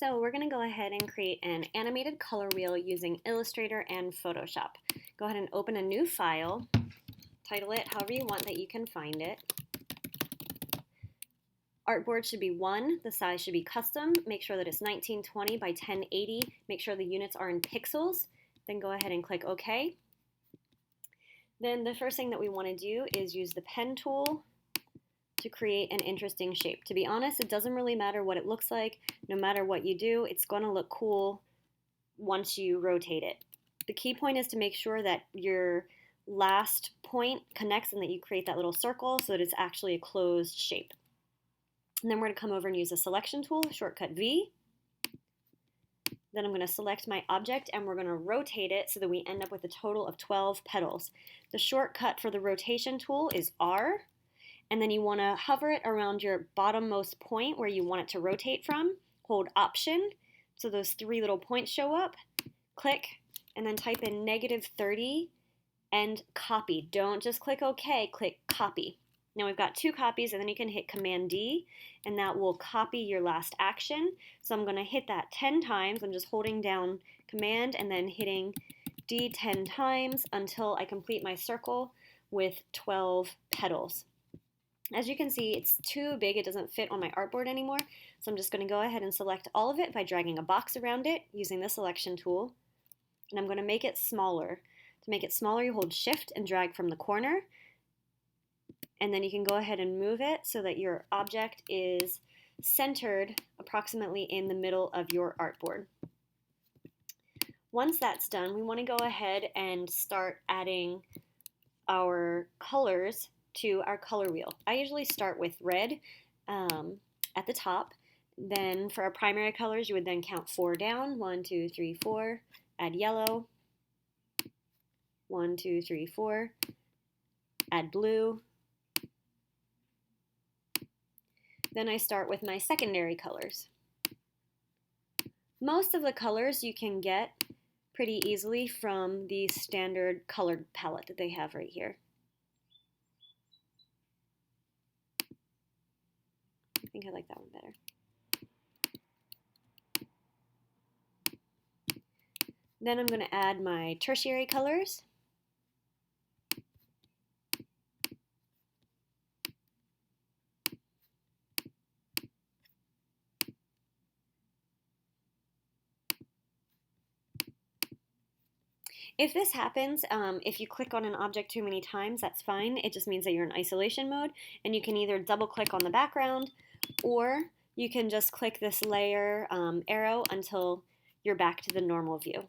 So we're going to go ahead and create an animated color wheel using Illustrator and Photoshop. Go ahead and open a new file, title it however you want that you can find it. Artboard should be 1, the size should be custom, make sure that it's 1920 by 1080, make sure the units are in pixels, then go ahead and click OK. Then the first thing that we want to do is use the pen tool to create an interesting shape. To be honest, it doesn't really matter what it looks like. No matter what you do, it's going to look cool once you rotate it. The key point is to make sure that your last point connects and that you create that little circle so that it's actually a closed shape. And then we're going to come over and use the selection tool, shortcut V. Then I'm going to select my object and we're going to rotate it so that we end up with a total of 12 petals. The shortcut for the rotation tool is R. And then you want to hover it around your bottommost point where you want it to rotate from. Hold Option so those 3 little points show up. Click and then type in -30 and copy. Don't just click OK, click copy. Now we've got 2 copies and then you can hit Command D and that will copy your last action. So I'm going to hit that 10 times. I'm just holding down Command and then hitting D 10 times until I complete my circle with 12 petals. As you can see, it's too big, it doesn't fit on my artboard anymore, so I'm just going to go ahead and select all of it by dragging a box around it using the selection tool, and I'm going to make it smaller. To make it smaller, you hold Shift and drag from the corner, and then you can go ahead and move it so that your object is centered approximately in the middle of your artboard. Once that's done, we want to go ahead and start adding our colors to our color wheel. I usually start with red at the top. Then for our primary colors, you would then count 4 down. 1, 2, 3, 4. Add yellow. 1, 2, 3, 4. Add blue. Then I start with my secondary colors. Most of the colors you can get pretty easily from the standard colored palette that they have right here. I think I like that one better. Then I'm going to add my tertiary colors. If this happens, if you click on an object too many times, that's fine. It just means that you're in isolation mode, and you can either double click on the background or you can just click this layer arrow until you're back to the normal view.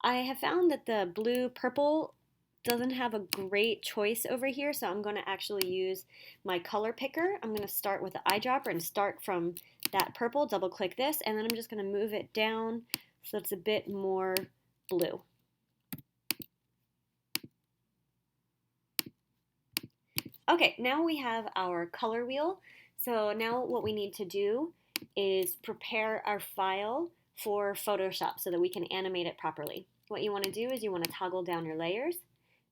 I have found that the blue-purple doesn't have a great choice over here, so I'm going to actually use my color picker. I'm going to start with the eyedropper and start from that purple, double click this, and then I'm just going to move it down so it's a bit more blue. Okay, now we have our color wheel. So now what we need to do is prepare our file for Photoshop so that we can animate it properly. What you want to do is you want to toggle down your layers,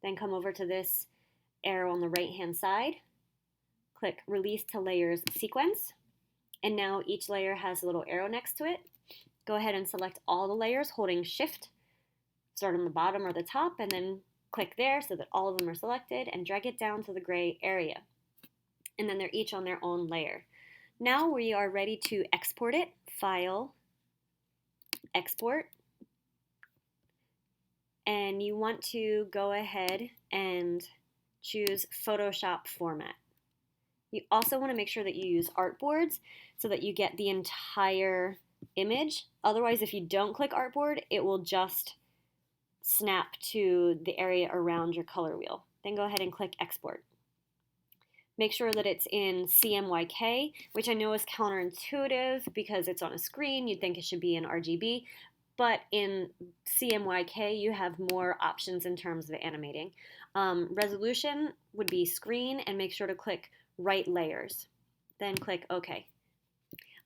then come over to this arrow on the right hand side, click Release to Layers Sequence, and now each layer has a little arrow next to it. Go ahead and select all the layers holding Shift, start on the bottom or the top, and then click there so that all of them are selected and drag it down to the gray area. And then they're each on their own layer. Now we are ready to export it. File, Export. And you want to go ahead and choose Photoshop format. You also want to make sure that you use artboards so that you get the entire image. Otherwise, if you don't click artboard, it will just snap to the area around your color wheel. Then go ahead and click Export. Make sure that it's in CMYK, which I know is counterintuitive because it's on a screen. You'd think it should be in RGB, but in CMYK you have more options in terms of animating. Resolution would be screen, and make sure to click Right Layers. Then click OK.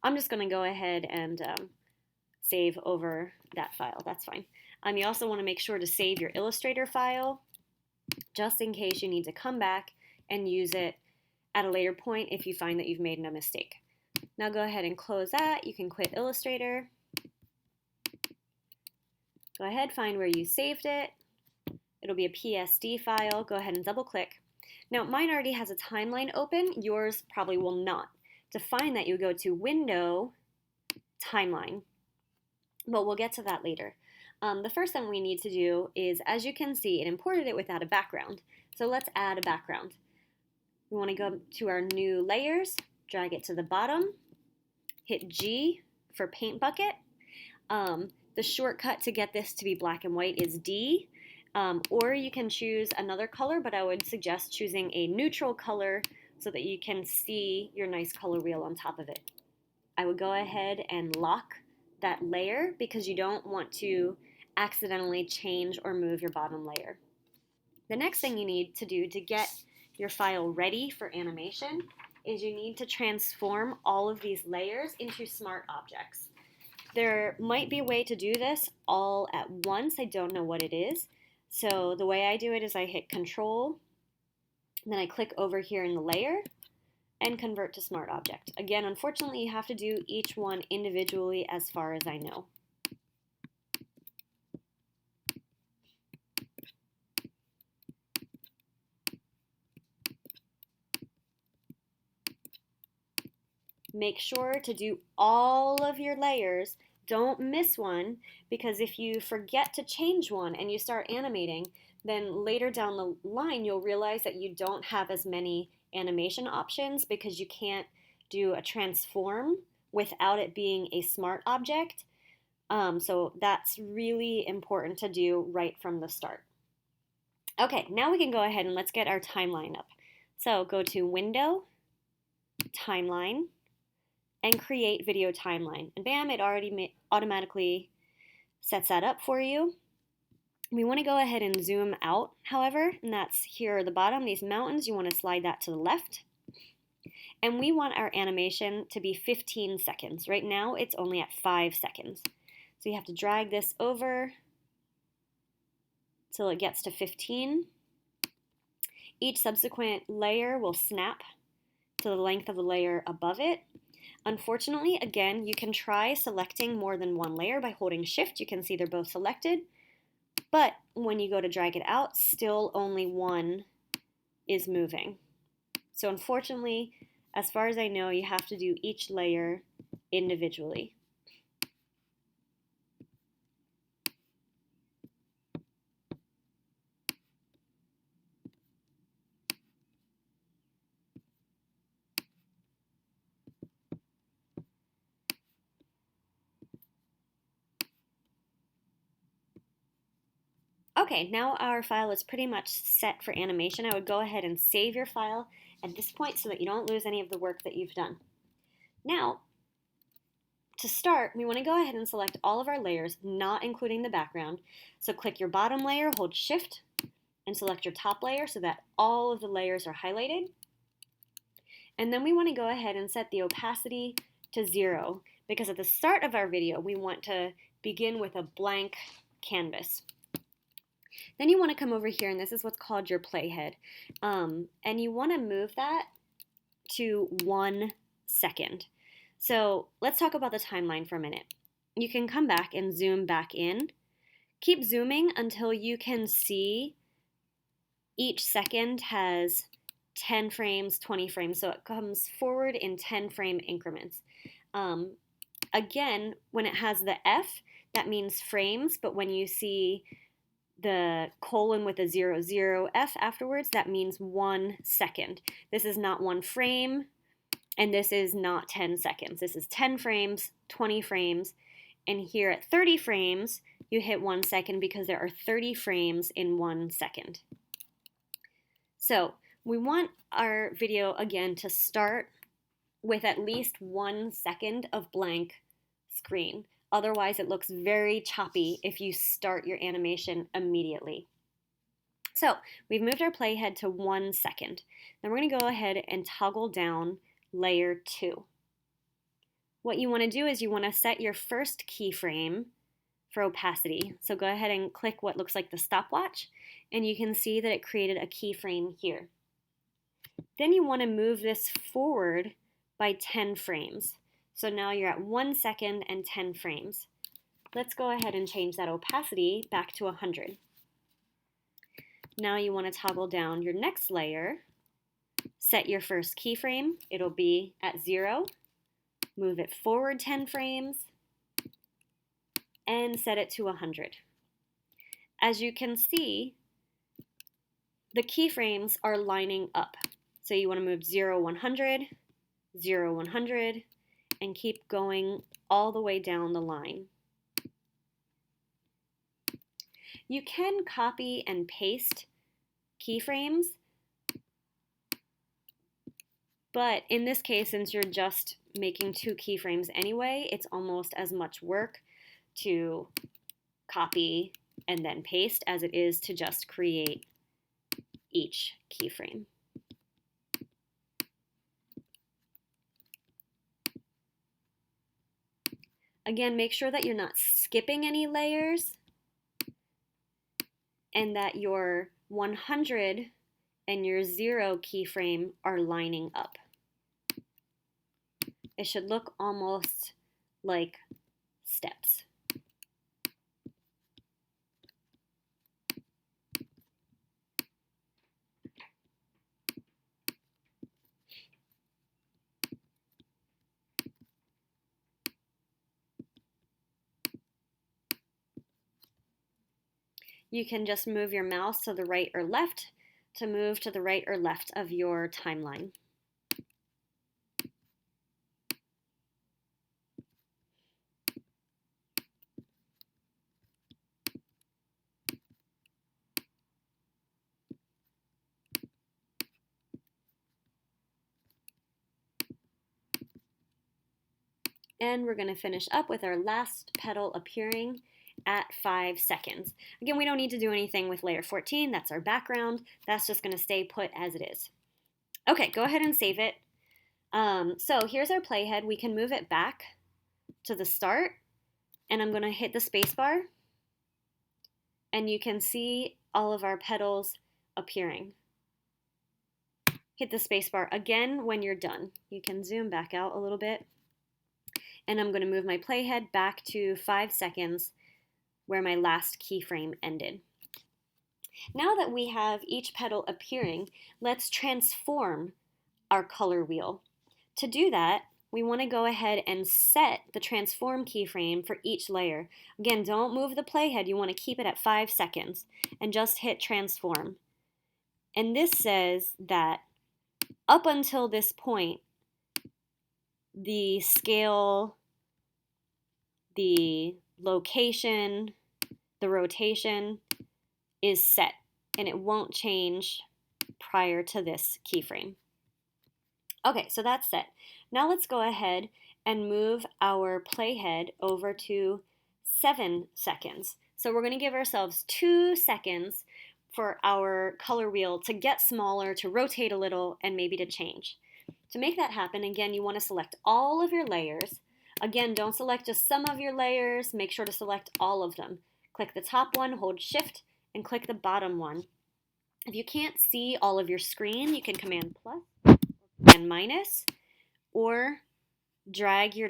I'm just going to go ahead and save over that file. That's fine. You also want to make sure to save your Illustrator file just in case you need to come back and use it at a later point if you find that you've made a mistake. Now go ahead and close that. You can quit Illustrator. Go ahead, find where you saved it. It'll be a PSD file. Go ahead and double click. Now mine already has a timeline open. Yours probably will not. To find that, you go to Window, Timeline. But we'll get to that later. The first thing we need to do is, as you can see, it imported it without a background. So let's add a background. We want to go to our new layers, drag it to the bottom, hit G for Paint Bucket. The shortcut to get this to be black and white is D, or you can choose another color, but I would suggest choosing a neutral color so that you can see your nice color wheel on top of it. I would go ahead and lock that layer because you don't want to accidentally change or move your bottom layer. The next thing you need to do to get your file ready for animation is you need to transform all of these layers into smart objects. There might be a way to do this all at once. I don't know what it is. So the way I do it is I hit Control, then I click over here in the layer and convert to smart object. Again, unfortunately, you have to do each one individually as far as I know. Make sure to do all of your layers. Don't miss one, because if you forget to change one and you start animating, then later down the line you'll realize that you don't have as many animation options because you can't do a transform without it being a smart object. So that's really important to do right from the start. Okay, now we can go ahead and let's get our timeline up. So go to Window, Timeline, and create video timeline. And bam, it already automatically sets that up for you. We want to go ahead and zoom out, however, and that's here at the bottom, these mountains. You want to slide that to the left. And we want our animation to be 15 seconds. Right now, it's only at 5 seconds. So you have to drag this over till it gets to 15. Each subsequent layer will snap to the length of the layer above it. Unfortunately, again, you can try selecting more than one layer by holding Shift. You can see they're both selected. But when you go to drag it out, still only one is moving. So unfortunately, as far as I know, you have to do each layer individually. Okay, now our file is pretty much set for animation. I would go ahead and save your file at this point so that you don't lose any of the work that you've done. Now, to start, we want to go ahead and select all of our layers, not including the background. So click your bottom layer, hold Shift, and select your top layer so that all of the layers are highlighted. And then we want to go ahead and set the opacity to 0, because at the start of our video, we want to begin with a blank canvas. Then you want to come over here, and this is what's called your playhead. And you want to move that to 1 second. So let's talk about the timeline for a minute. You can come back and zoom back in. Keep zooming until you can see each second has 10 frames, 20 frames. So it comes forward in 10 frame increments. Again, when it has the F, that means frames, but when you see the colon with a 00 F afterwards, that means 1 second. This is not 1 frame, and this is not 10 seconds. This is 10 frames, 20 frames, and here at 30 frames, you hit 1 second because there are 30 frames in 1 second. So we want our video, again, to start with at least 1 second of blank screen. Otherwise, it looks very choppy if you start your animation immediately. So we've moved our playhead to 1 second. Then we're going to go ahead and toggle down layer 2. What you want to do is you want to set your first keyframe for opacity. So go ahead and click what looks like the stopwatch, and you can see that it created a keyframe here. Then you want to move this forward by 10 frames. So now you're at 1 second and 10 frames. Let's go ahead and change that opacity back to 100. Now you want to toggle down your next layer, set your first keyframe, it'll be at 0, move it forward 10 frames, and set it to 100. As you can see, the keyframes are lining up. So you want to move 0, 100, 0, 100, and keep going all the way down the line. You can copy and paste keyframes, but in this case, since you're just making 2 keyframes anyway, it's almost as much work to copy and then paste as it is to just create each keyframe. Again, make sure that you're not skipping any layers and that your 100 and your 0 keyframe are lining up. It should look almost like steps. You can just move your mouse to the right or left to move to the right or left of your timeline. And we're going to finish up with our last petal appearing at 5 seconds. Again, we don't need to do anything with layer 14. That's our background. That's just going to stay put as it is. Okay, go ahead and save it. So here's our playhead. We can move it back to the start, and I'm going to hit the space bar, and you can see all of our petals appearing. Hit the space bar again when you're done. You can zoom back out a little bit. And I'm going to move my playhead back to 5 seconds where my last keyframe ended. Now that we have each petal appearing, let's transform our color wheel. To do that, we want to go ahead and set the transform keyframe for each layer. Again, don't move the playhead. You want to keep it at 5 seconds and just hit transform. And this says that up until this point, the scale, the location, the rotation is set, and it won't change prior to this keyframe. Okay, so that's set. Now let's go ahead and move our playhead over to 7 seconds. So we're going to give ourselves 2 seconds for our color wheel to get smaller, to rotate a little, and maybe to change. To make that happen, again, you want to select all of your layers. Again, don't select just some of your layers. Make sure to select all of them. Click the top one, hold Shift, and click the bottom one. If you can't see all of your screen, you can Command plus or Command minus, or drag your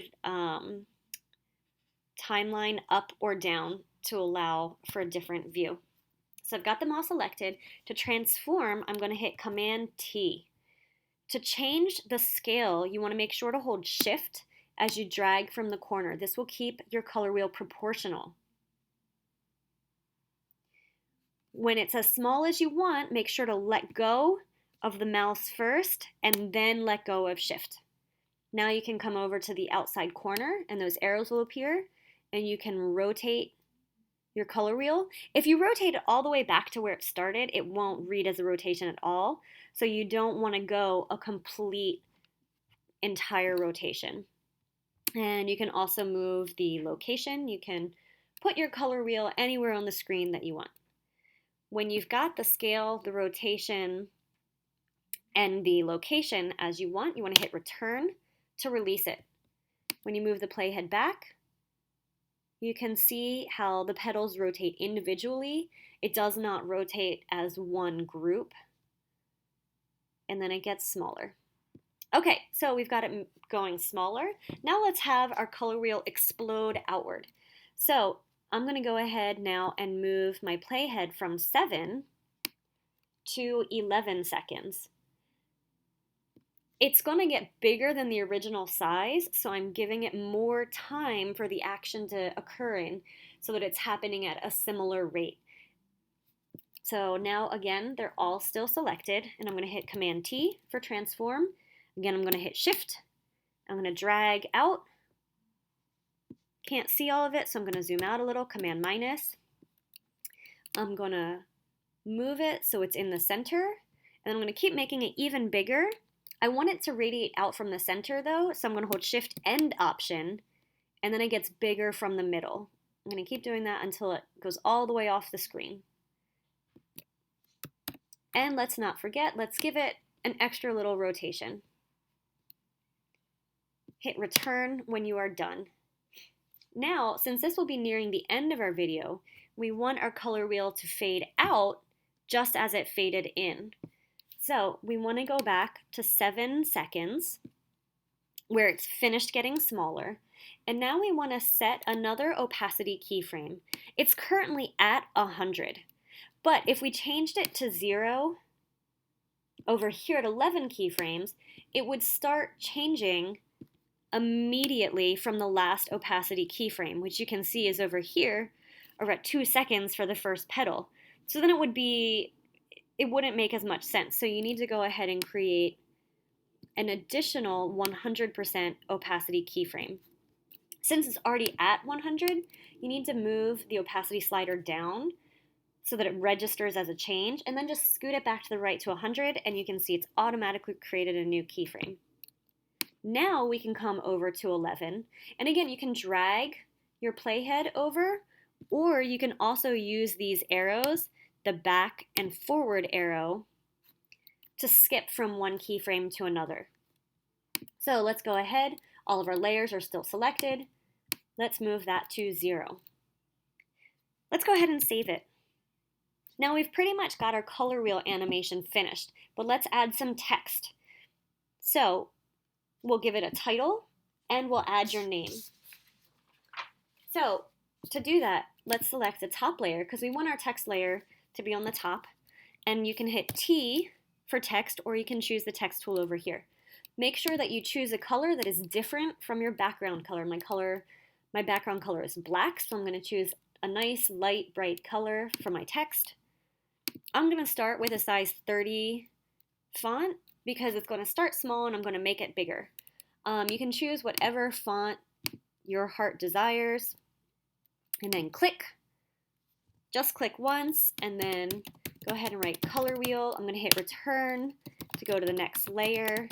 timeline up or down to allow for a different view. So I've got them all selected. To transform, I'm going to hit Command T. To change the scale, you want to make sure to hold Shift as you drag from the corner. This will keep your color wheel proportional. When it's as small as you want, make sure to let go of the mouse first and then let go of Shift. Now you can come over to the outside corner and those arrows will appear, and you can rotate your color wheel. If you rotate it all the way back to where it started, it won't read as a rotation at all. So you don't want to go a complete entire rotation. And you can also move the location. You can put your color wheel anywhere on the screen that you want. When you've got the scale, the rotation, and the location as you want to hit return to release it. When you move the playhead back, you can see how the petals rotate individually. It does not rotate as one group. and then it gets smaller. Okay, so we've got it going smaller. Now let's have our color wheel explode outward. So I'm going to go ahead now and move my playhead from 7 to 11 seconds. It's going to get bigger than the original size, so I'm giving it more time for the action to occur in so that it's happening at a similar rate. So now again, they're all still selected, and I'm going to hit Command T for transform. Again, I'm going to hit Shift. I'm going to drag out. Can't see all of it, so I'm going to zoom out a little, Command minus. I'm going to move it so it's in the center, and I'm going to keep making it even bigger. I want it to radiate out from the center though, so I'm going to hold Shift and Option, and then it gets bigger from the middle. I'm going to keep doing that until it goes all the way off the screen. And let's not forget, let's give it an extra little rotation. Hit return when you are done. Now, since this will be nearing the end of our video, we want our color wheel to fade out just as it faded in. So we want to go back to 7 seconds where it's finished getting smaller. And now we want to set another opacity keyframe. It's currently at 100. But if we changed it to 0 over here at 11 keyframes, it would start changing immediately from the last opacity keyframe, which you can see is over here, or at 2 seconds for the first pedal. So then it wouldn't make as much sense. So you need to go ahead and create an additional 100% opacity keyframe. Since it's already at 100, you need to move the opacity slider down so that it registers as a change, and then just scoot it back to the right to 100, and you can see it's automatically created a new keyframe. Now we can come over to 11, and again, you can drag your playhead over, or you can also use these arrows, the back and forward arrow, to skip from one keyframe to another. So let's go ahead. All of our layers are still selected. Let's move that to 0. Let's go ahead and save it. Now we've pretty much got our color wheel animation finished, but let's add some text. So we'll give it a title, and we'll add your name. So to do that, let's select the top layer because we want our text layer to be on the top, and you can hit T for text, or you can choose the text tool over here. Make sure that you choose a color that is different from your background color. My background color is black, so I'm going to choose a nice light bright color for my text. I'm going to start with a size 30 font because it's going to start small and I'm going to make it bigger. You can choose whatever font your heart desires, and then click. Just click once, and then go ahead and write color wheel. I'm going to hit return to go to the next layer,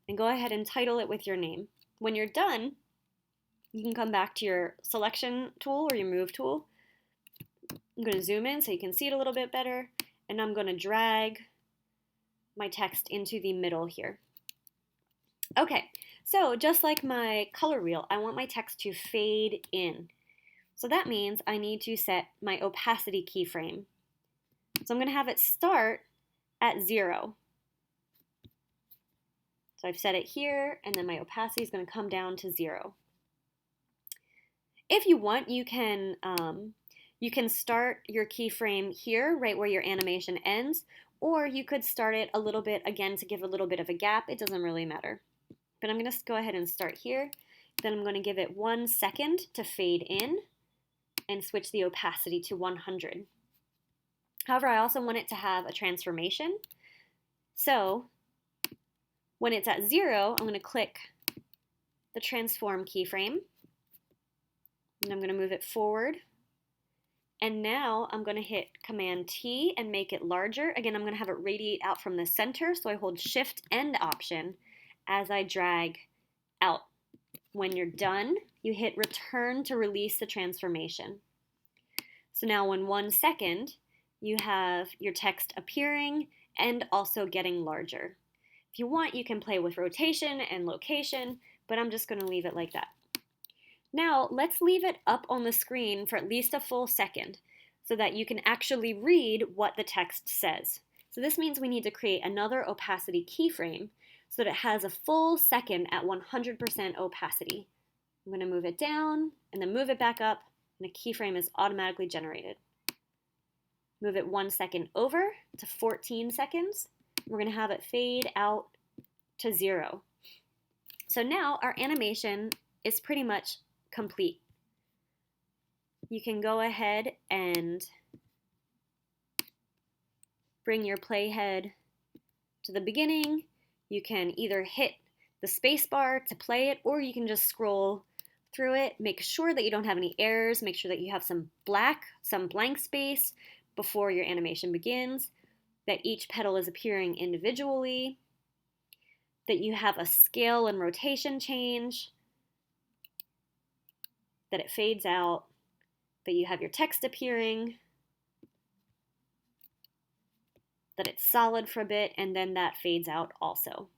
and go ahead and title it with your name. When you're done, you can come back to your selection tool or your move tool. I'm going to zoom in so you can see it a little bit better, and I'm going to drag my text into the middle here. Okay, so just like my color wheel, I want my text to fade in. So that means I need to set my opacity keyframe. So I'm going to have it start at 0. So I've set it here, and then my opacity is going to come down to 0. If you want, you can start your keyframe here, right where your animation ends, or you could start it a little bit again to give a little bit of a gap. It doesn't really matter. But I'm going to go ahead and start here. Then I'm going to give it 1 second to fade in and switch the opacity to 100. However, I also want it to have a transformation. So when it's at 0, I'm going to click the transform keyframe, and I'm going to move it forward. And now I'm going to hit Command T and make it larger. Again, I'm going to have it radiate out from the center, so I hold Shift and Option as I drag out. When you're done, you hit return to release the transformation. So now in 1 second, you have your text appearing and also getting larger. If you want, you can play with rotation and location, but I'm just going to leave it like that. Now let's leave it up on the screen for at least a full second so that you can actually read what the text says. So this means we need to create another opacity keyframe so that it has a full second at 100% opacity. I'm going to move it down and then move it back up, and a keyframe is automatically generated. Move it 1 second over to 14 seconds. We're going to have it fade out to 0. So now our animation is pretty much complete. You can go ahead and bring your playhead to the beginning. You can either hit the space bar to play it, or you can just scroll through it. Make sure that you don't have any errors. Make sure that you have some blank space before your animation begins, that each petal is appearing individually, that you have a scale and rotation change, that it fades out, that you have your text appearing, that it's solid for a bit, and then that fades out also.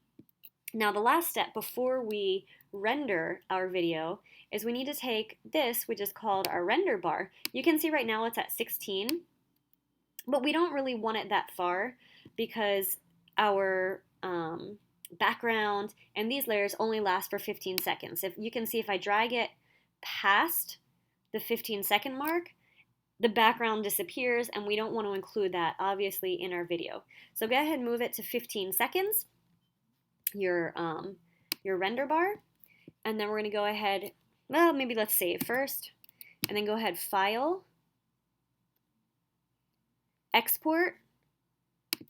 Now the last step before we render our video is we need to take this, which is called our render bar. You can see right now it's at 16, but we don't really want it that far because our background and these layers only last for 15 seconds. If you can see, if I drag it past the 15-second mark, the background disappears, and we don't want to include that obviously in our video. So go ahead and move it to 15 seconds, your render bar, and then we're going to go ahead, well, maybe let's save first, and then go ahead, File, Export,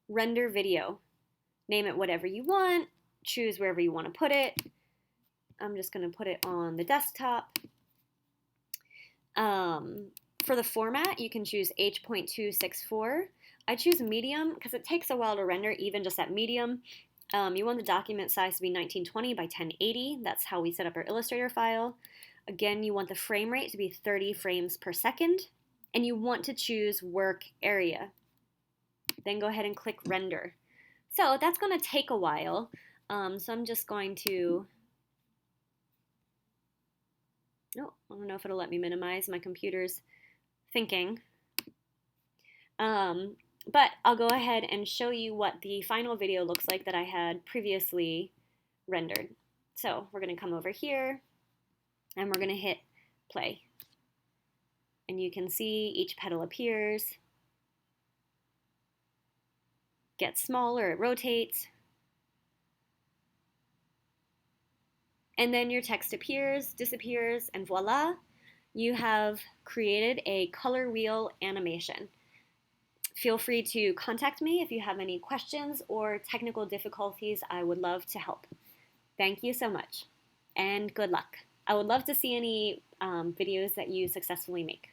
Render Video. Name it whatever you want, choose wherever you want to put it. I'm just going to put it on the desktop. For the format, you can choose H.264. I choose medium because it takes a while to render even just at medium. You want the document size to be 1920 by 1080. That's how we set up our Illustrator file. Again, you want the frame rate to be 30 frames per second, and you want to choose work area. Then go ahead and click render. So that's going to take a while. So I'm just going to, oh, I don't know if it'll let me minimize. My computer's thinking. But I'll go ahead and show you what the final video looks like that I had previously rendered. So we're going to come over here and we're going to hit play. And you can see each petal appears, gets smaller, it rotates, and then your text appears, disappears, and voila, you have created a color wheel animation. Feel free to contact me if you have any questions or technical difficulties. I would love to help. Thank you so much, and good luck. I would love to see any videos that you successfully make.